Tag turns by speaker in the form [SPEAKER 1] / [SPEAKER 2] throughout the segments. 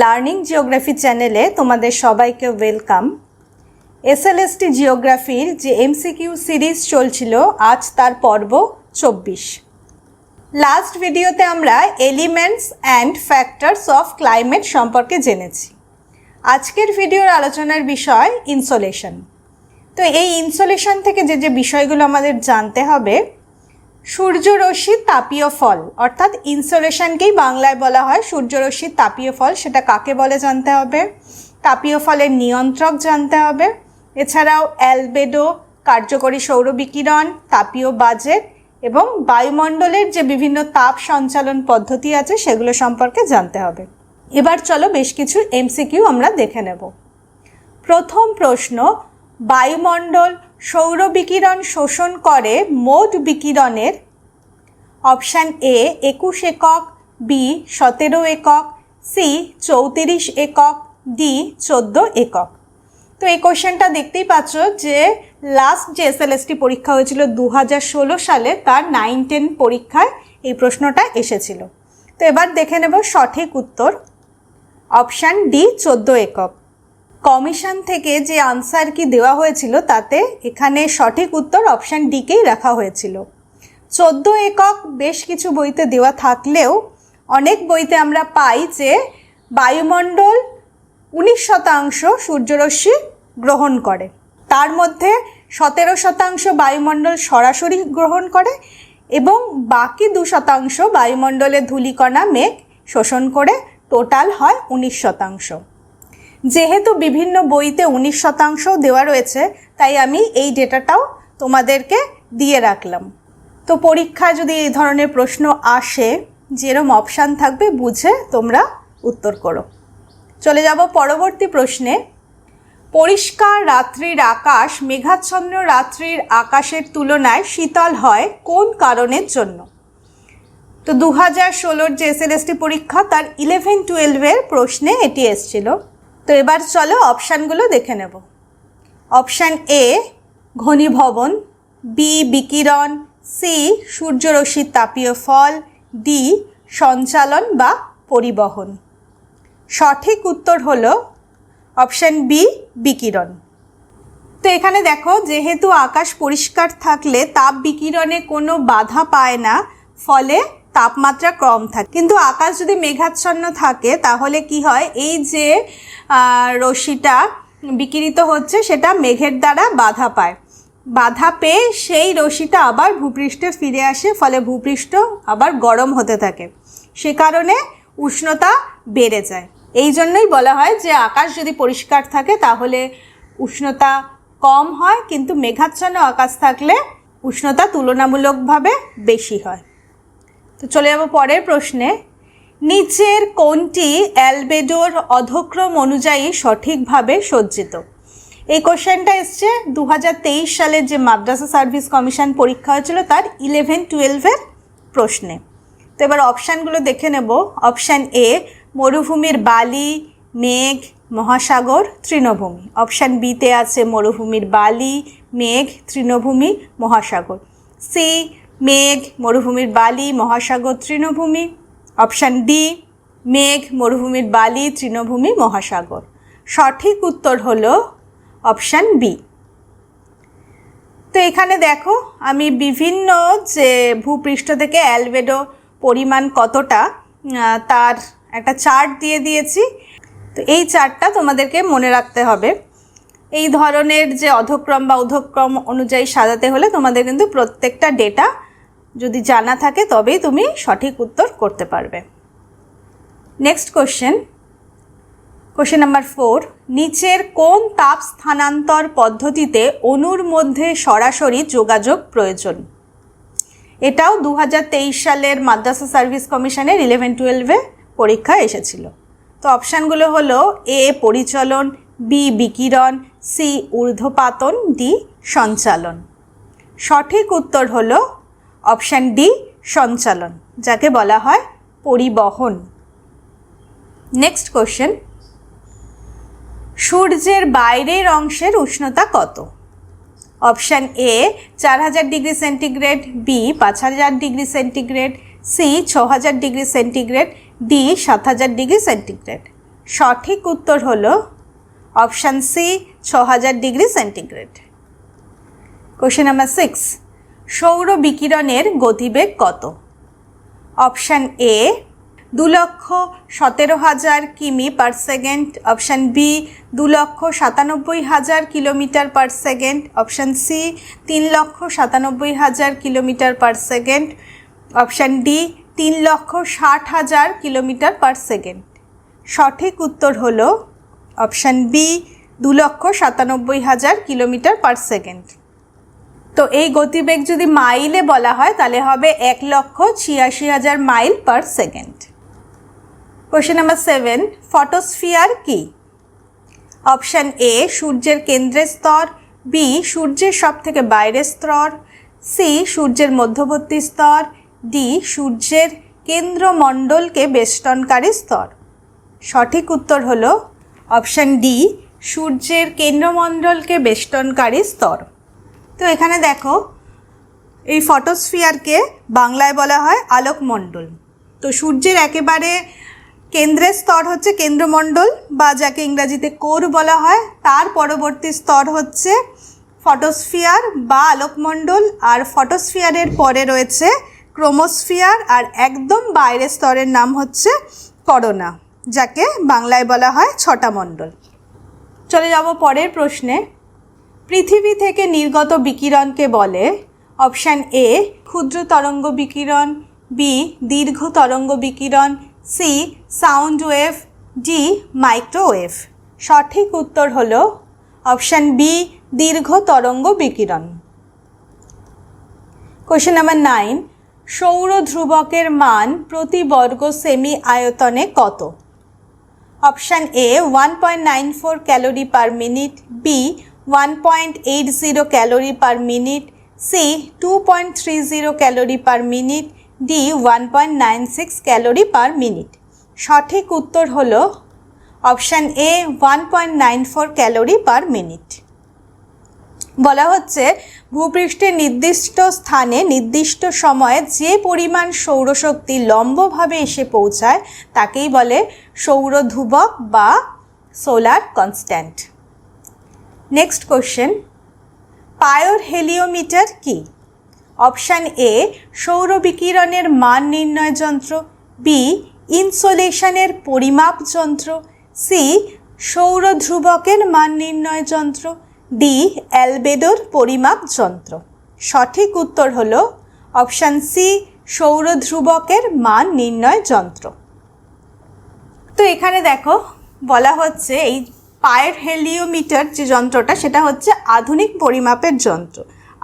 [SPEAKER 1] Learning geography চ্যানেলে তোমাদের সবাইকে ওয়েলকাম। এসএলএসটি জিওগ্রাফির যে এমসিকিউ সিরিজ চলছিল, আজ তার পর্ব 24। লাস্ট ভিডিওতে আমরা elements and factors of climate সম্পর্কে জেনেছি। আজকের ভিডিওর আলোচনার বিষয় ইনসোলেশন। তো এই ইনসোলেশন থেকে যে বিষয়গুলো আমাদের জানতে হবে, সূর্যরশ্মির তাপীয় ফল, অর্থাৎ ইনসোলেশনকেই বাংলায় বলা হয় সূর্যরশ্মির তাপীয় ফল, সেটা কাকে বলে জানতে হবে। তাপীয় ফলের নিয়ন্ত্রক জানতে হবে। এছাড়াও অ্যালবেডো, কার্যকরী সৌরবিকিরণ, তাপীয় বাজেট এবং বায়ুমণ্ডলের যে বিভিন্ন তাপ সঞ্চালন পদ্ধতি আছে সেগুলো সম্পর্কে জানতে হবে। এবার চলো বেশ কিছু এমসিকিউ আমরা দেখে নেব। প্রথম প্রশ্ন, বায়ুমণ্ডল সৌর বিকিরণ শোষণ করে মোট বিকিরণের অপশান এ 21 একক, বি 17 একক, সি 34 একক, ডি 14 একক। তো এই কোশ্চেনটা দেখতেই পাচ্ছ যে লাস্ট যে এসএলএসটি পরীক্ষা হয়েছিল 2016 সালে, তার 9-10 পরীক্ষায় এই প্রশ্নটা এসেছিল। তো এবার দেখে নেব সঠিক উত্তর। অপশান ডি 14 একক। কমিশন থেকে যে আনসার কি দেওয়া হয়েছিল তাতে এখানে সঠিক উত্তর অপশান ডিকেই রাখা হয়েছিল। 14 একক বেশ কিছু বইতে দেওয়া থাকলেও অনেক বইতে আমরা পাই যে বায়ুমণ্ডল 19% সূর্যরশ্মি গ্রহণ করে, তার মধ্যে 17% বায়ুমণ্ডল সরাসরি গ্রহণ করে এবং বাকি 2% বায়ুমণ্ডলে ধূলিকণা মেঘ শোষণ করে, টোটাল হয় 19%। যেহেতু বিভিন্ন বইতে 19% দেওয়া রয়েছে, তাই আমি এই ডেটাটাও তোমাদেরকে দিয়ে রাখলাম। তো পরীক্ষায় যদি এই ধরনের প্রশ্ন আসে, যেরকম অপশান থাকবে বুঝে তোমরা উত্তর করো। চলে যাব পরবর্তী প্রশ্নে। পরিষ্কার রাত্রির আকাশ মেঘাচ্ছন্ন রাত্রির আকাশের তুলনায় শীতল হয় কোন কারণের জন্য? তো 2016 যে এসএলএসটি পরীক্ষা, তার 11-12 প্রশ্নে এটি এসেছিল। তো এবার চলো অপশানগুলো দেখে নেব। অপশান এ ঘনীভবন, বি বিকিরণ, সি সূর্যরশ্মির তাপীয় ফল, ডি সঞ্চালন বা পরিবহন। সঠিক উত্তর হলো অপশান বি বিকিরণ। তো এখানে দেখো, যেহেতু আকাশ পরিষ্কার থাকলে তাপ বিকিরণে কোনো বাধা পায় না, ফলে তাপমাত্রা কম থাকে। কিন্তু আকাশ যদি মেঘাচ্ছন্ন থাকে তাহলে কি হয়, এই যে রশ্মিটা বিকিরিত হচ্ছে সেটা মেঘের দ্বারা বাধা পায়। বাধা পেয়ে সেই রশ্মিটা আবার ভূপৃষ্ঠে ফিরে আসে, ফলে ভূপৃষ্ঠ আবার গরম হতে থাকে। সে কারণে উষ্ণতা বেড়ে যায়। এই জন্যই বলা হয় যে আকাশ যদি পরিষ্কার থাকে তাহলে উষ্ণতা কম হয়, কিন্তু মেঘাচ্ছন্ন আকাশ থাকলে উষ্ণতা তুলনামূলকভাবে বেশি হয়। তো চলে যাব পরের প্রশ্নে। নিচের কোনটি অ্যালবেডোর অধক্রম অনুযায়ী সঠিকভাবে সজ্জিত? এই কোশ্চেনটা এসছে 2023 সালের যে মাদ্রাসা সার্ভিস কমিশন পরীক্ষা হয়েছিল তার 11-12 প্রশ্নে। তো এবার অপশানগুলো দেখে নেব। অপশান এ মরুভূমির বালি, মেঘ, মহাসাগর, তৃণভূমি। অপশান বিতে আছে মরুভূমির বালি, মেঘ, তৃণভূমি, মহাসাগর। সি মেঘ, মরুভূমির বালি, মহাসাগর, তৃণভূমি। অপশান ডি মেঘ, মরুভূমির বালি, তৃণভূমি, মহাসাগর। সঠিক উত্তর হলো অপশান বি। তো এখানে দেখো, আমি বিভিন্ন যে ভূপৃষ্ঠ থেকে অ্যালবেডো পরিমাণ কতটা তার একটা চার্ট দিয়ে দিয়েছি। তো এই চার্টটা তোমাদেরকে মনে রাখতে হবে। এই ধরনের যে অধক্রম বা ঊর্ধ্বক্রম অনুযায়ী সাজাতে হলে তোমাদের কিন্তু প্রত্যেকটা ডেটা যদি জানা থাকে তবেই তুমি সঠিক উত্তর করতে পারবে। Next question number 4। নিচের কোন তাপ স্থানান্তর পদ্ধতিতে অণুর মধ্যে সরাসরি যোগাযোগ প্রয়োজন? এটাও 2023 সালের মাদ্রাসা সার্ভিস কমিশনের 11-12 পরীক্ষা এসেছিল। তো অপশানগুলো হলো এ পরিচলন, বি বিকিরণ, সি ঊর্ধ্বপাতন, ডি সঞ্চালন। সঠিক উত্তর হলো অপশান ডি সঞ্চালন, যাকে বলা হয় পরিবহন। Next question. সূর্যের বাইরের অংশের উষ্ণতা কত? Option A 4000 degree centigrade, B 5000 degree centigrade, C 6000 degree centigrade, D 7000 degree centigrade. সঠিক উত্তর হলো option C ৬০০০ degree centigrade. Question number 6, সৌর বিকিরণের গতিবেগ কত? অপশান এ 2,17,000 কিমি per second, option B 2,97,000 kilometre per second, option C 3,97,000 kilometre per second, option D 3,60,000 kilometre per second. সঠিক উত্তর হলো option B 2,97,000 kilometre per second. তো এই গতিবেগ যদি মাইলে বলা হয় তাহলে হবে 1,86,000 mile per second. Question number 7, photosphere কি? অপশান এ সূর্যের কেন্দ্রের স্তর, বি সূর্যের সবথেকে বাইরের স্তর, সি সূর্যের মধ্যবর্তী স্তর, ডি সূর্যের কেন্দ্রমণ্ডলকে বেষ্টনকারী স্তর। সঠিক উত্তর হলো অপশান ডি সূর্যের কেন্দ্রমণ্ডলকে বেষ্টনকারী স্তর। তো এখানে দেখো এই ফটোস্ফিয়ারকে বাংলায় বলা হয় আলোকমণ্ডল। তো সূর্যের একেবারে কেন্দ্রের স্তর হচ্ছে কেন্দ্রমণ্ডল বা যাকে ইংরাজিতে কোর বলা হয়, তার পরবর্তী স্তর হচ্ছে ফটোস্ফিয়ার বা আলোকমণ্ডল, আর ফটোস্ফিয়ারের পরে রয়েছে ক্রোমোস্ফিয়ার, আর একদম বাইরের স্তরের নাম হচ্ছে করোনা, যাকে বাংলায় বলা হয় ছটা মণ্ডল। চলে যাব পরের প্রশ্নে। পৃথিবী থেকে নির্গত বিকিরণকে বলে? অপশান এ ক্ষুদ্র তরঙ্গ বিকিরণ, বি দীর্ঘ তরঙ্গ বিকিরণ, C sound wave, D microwave. সঠিক উত্তর হলো অপশান বি দীর্ঘ তরঙ্গ বিকিরণ। কোশ্চেন নাম্বার 9, সৌর ধ্রুবকের মান প্রতি বর্গ সেমি আয়তনে কত? Option A 1.94 calorie per minute, B 1.80 calorie per minute, C 2.30 calorie per minute, D 1.96 calorie per minute. সঠিক উত্তর হলো option A 1.94 calorie per minute. বলা হচ্ছে ভূপৃষ্ঠের নির্দিষ্ট স্থানে নির্দিষ্ট সময়ে যে পরিমাণ সৌরশক্তি লম্বভাবে এসে পৌঁছায় তাকেই বলে সৌর ধ্রুবক বা সোলার কনস্ট্যান্ট। নেক্সট কোশ্চেন, পায়োর হেলিওমিটার কি? অপশান এ সৌর বিকিরণের মান নির্ণয় যন্ত্র, বি ইনসোলেশনের পরিমাপ যন্ত্র, সি সৌর ধ্রুবকের মান নির্ণয় যন্ত্র, ডি অ্যালবেডোর পরিমাপ যন্ত্র। সঠিক উত্তর হলো অপশান সি সৌর ধ্রুবকের মান নির্ণয় যন্ত্র। তো এখানে দেখো বলা হচ্ছে এই পায়ের হেলিওমিটার যে যন্ত্রটা সেটা হচ্ছে আধুনিক পরিমাপের যন্ত্র,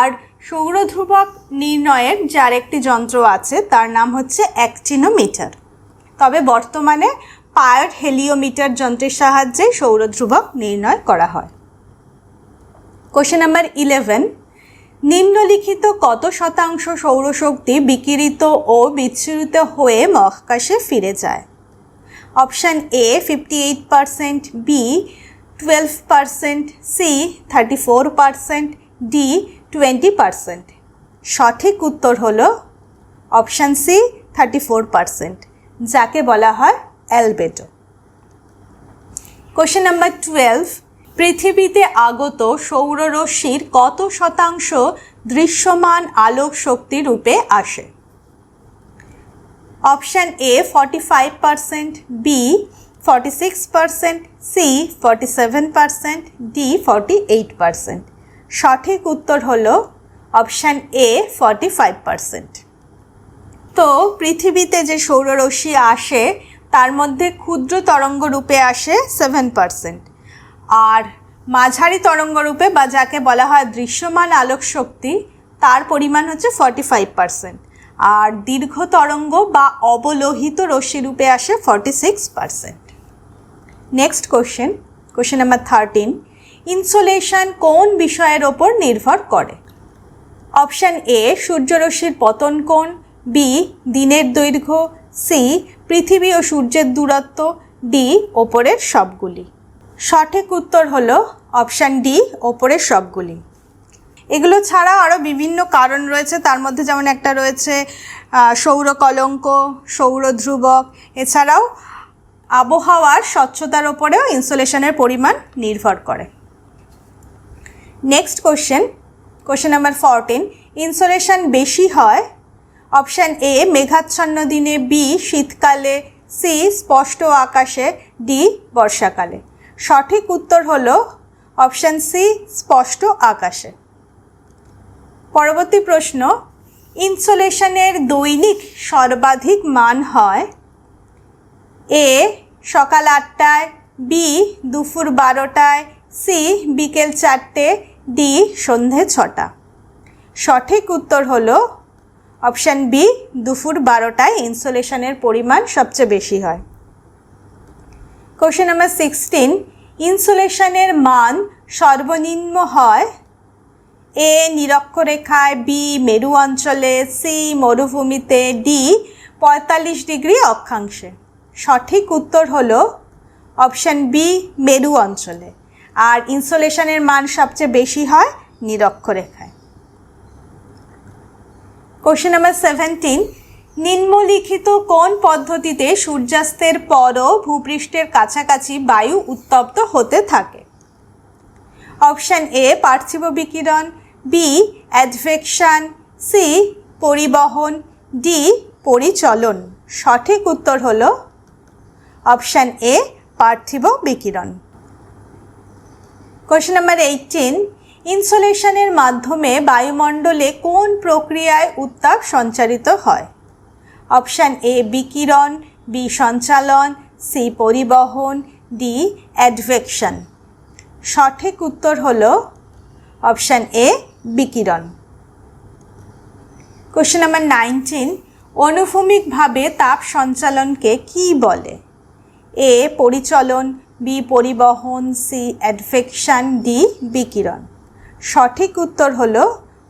[SPEAKER 1] আর সৌর ধ্রুবক নির্ণয়ের যে আরেকটি যন্ত্র আছে তার নাম হচ্ছে অ্যাক্টিনোমিটার। তবে বর্তমানে পায়ের হেলিওমিটার যন্ত্রের সাহায্যে সৌর ধ্রুবক নির্ণয় করা হয়। কোশ্চেন নাম্বার 11, নিম্নলিখিত কত শতাংশ সৌরশক্তি বিকিরিত ও বিচ্ছুরিত হয়ে মহাকাশে ফিরে যায়? Option A 58%, B 12%, C 34%, D 20%। সঠিক উত্তর হলো অপশান সি 34%, যাকে বলা হয় অ্যালবেডো। কোশ্চেন নাম্বার 12, পৃথিবীতে আগত সৌররশ্মির কত শতাংশ দৃশ্যমান আলোক শক্তি রূপে আসে? Option A 45%, B 46%, C 47%, D 48%। সঠিক উত্তর হলো অপশান এ 45%। তো পৃথিবীতে যে সৌররশ্মি আসে তার মধ্যে ক্ষুদ্র তরঙ্গ রূপে আসে 7%, আর মাঝারি তরঙ্গ রূপে বা যাকে বলা হয় দৃশ্যমান আলোক শক্তি তার পরিমাণ হচ্ছে 45%, আর দীর্ঘ তরঙ্গ বা অবলোহিত রশ্মি রূপে আসে 46%। Next question, question number 13, insolation কোন বিষয়ের ওপর নির্ভর করে? অপশান এ সূর্যরশ্মির পতন কোণ, বি দিনের দৈর্ঘ্য, সি পৃথিবী ও সূর্যের দূরত্ব, ডি ওপরের সবগুলি। সঠিক উত্তর হলো অপশান ডি ওপরের সবগুলি। এগুলো ছাড়া আরও বিভিন্ন কারণ রয়েছে, তার মধ্যে যেমন একটা রয়েছে সৌর কলঙ্ক, সৌর ধ্রুবক, এছাড়াও আবহাওয়ার স্বচ্ছতার ওপরেও ইনসোলেশনের পরিমাণ নির্ভর করে। নেক্সট কোশ্চেন নাম্বার 14, ইনসোলেশন বেশি হয় অপশান এ মেঘাচ্ছন্ন দিনে, বি শীতকালে, সি স্পষ্ট আকাশে, ডি বর্ষাকালে। সঠিক উত্তর হলো অপশান সি স্পষ্ট আকাশে। পরবর্তী প্রশ্ন, ইনসোলেশনের দৈনিক সর্বাধিক মান হয় এ সকাল 8টায়, বি দুপুর 12টায়, সি বিকেল 4টে, ডি সন্ধে 6টা। সঠিক উত্তর হলো অপশান বি দুপুর 12টায় ইনসোলেশনের পরিমাণ সবচেয়ে বেশি হয়। কোশ্চেন নাম্বার 16, ইনসোলেশনের মান সর্বনিম্ন হয় এ নিরক্ষরেখায়, বি মেরু অঞ্চলে, সি মরুভূমিতে, ডি 45 ডিগ্রি অক্ষাংশে। সঠিক উত্তর হলো অপশান বি মেরু অঞ্চলে, আর ইনসোলেশনের মান সবচেয়ে বেশি হয় নিরক্ষরেখায়। কোশ্চেন নাম্বার 17, নিম্নলিখিত কোন পদ্ধতিতে সূর্যাস্তের পরও ভূপৃষ্ঠের কাছাকাছি বায়ু উত্তপ্ত হতে থাকে? অপশান এ পার্থিব বিকিরণ, বি অ্যাডভেকশন, সি পরিবহন, ডি পরিচলন। সঠিক উত্তর হলো অপশান এ পার্থিব বিকিরণ। কোশ্চেন নাম্বার 18, ইনসোলেশনের মাধ্যমে বায়ুমণ্ডলে কোন প্রক্রিয়ায় উত্তাপ সঞ্চারিত হয়? অপশান এ বিকিরণ, বি সঞ্চালন, সি পরিবহন, ডি অ্যাডভেকশন। সঠিক উত্তর হলো অপশান এ বিকিরণ। কোশ্চেন নাম্বার 19, অনুভূমিকভাবে তাপ সঞ্চালনকে কি বলে? এ পরিচলন, বি পরিবহন, সি অ্যাডভেকশন, ডি বিকিরণ। সঠিক উত্তর হলো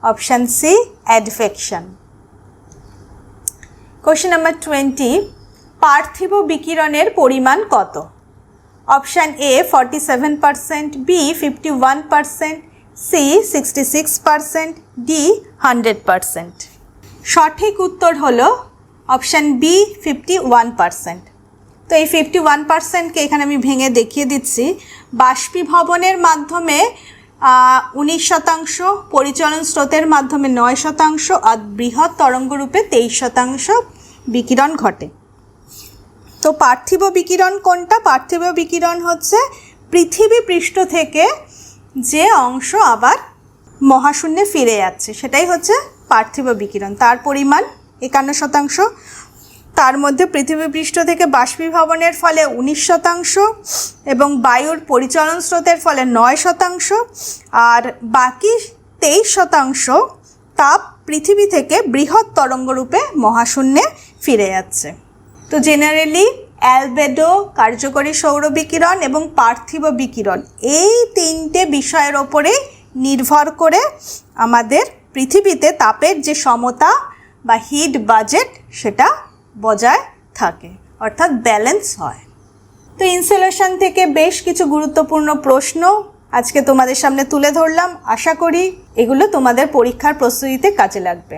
[SPEAKER 1] option C advection. Question number 20, পার্থিব বিকিরণের পরিমাণ কত? Option A 47%, B 51%, C 66%, D 100%। সঠিক উত্তর হলো অপশান বি 51%। তো এই 51%কে এখানে আমি ভেঙে দেখিয়ে দিচ্ছি। বাষ্পীভবনের মাধ্যমে 19%, পরিচলন স্রোতের মাধ্যমে 9%, আর বৃহৎ তরঙ্গরূপে 23% বিকিরণ ঘটে। তো পার্থিব বিকিরণ কোনটা? পার্থিব বিকিরণ হচ্ছে পৃথিবী পৃষ্ঠ থেকে যে অংশ আবার মহাশূন্যে ফিরে যাচ্ছে, সেটাই হচ্ছে পার্থিব বিকিরণ। তার পরিমাণ 51%। তার মধ্যে পৃথিবী পৃষ্ঠ থেকে বাষ্পীভবনের ফলে 19% এবং বায়ুর পরিচলন স্রোতের ফলে 9%, আর বাকি 23% তাপ পৃথিবী থেকে বৃহৎ তরঙ্গরূপে মহাশূন্যে ফিরে যাচ্ছে। তো জেনারেলি অ্যালবেডো, কার্যকরী সৌর বিকিরণ এবং পার্থিব বিকিরণ, এই তিনটে বিষয়ের ওপরে নির্ভর করে আমাদের পৃথিবীতে তাপের যে সমতা বা হিট বাজেট সেটা বজায় থাকে, অর্থাৎ ব্যালেন্স হয়। তো ইনসোলেশন থেকে বেশ কিছু গুরুত্বপূর্ণ প্রশ্ন আজকে তোমাদের সামনে তুলে ধরলাম। আশা করি এগুলো তোমাদের পরীক্ষার প্রস্তুতিতে কাজে লাগবে।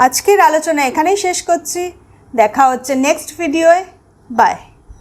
[SPEAKER 1] আজকের আলোচনা এখানেই শেষ করছি। দেখা হচ্ছে নেক্সট ভিডিওয়ে। বাই।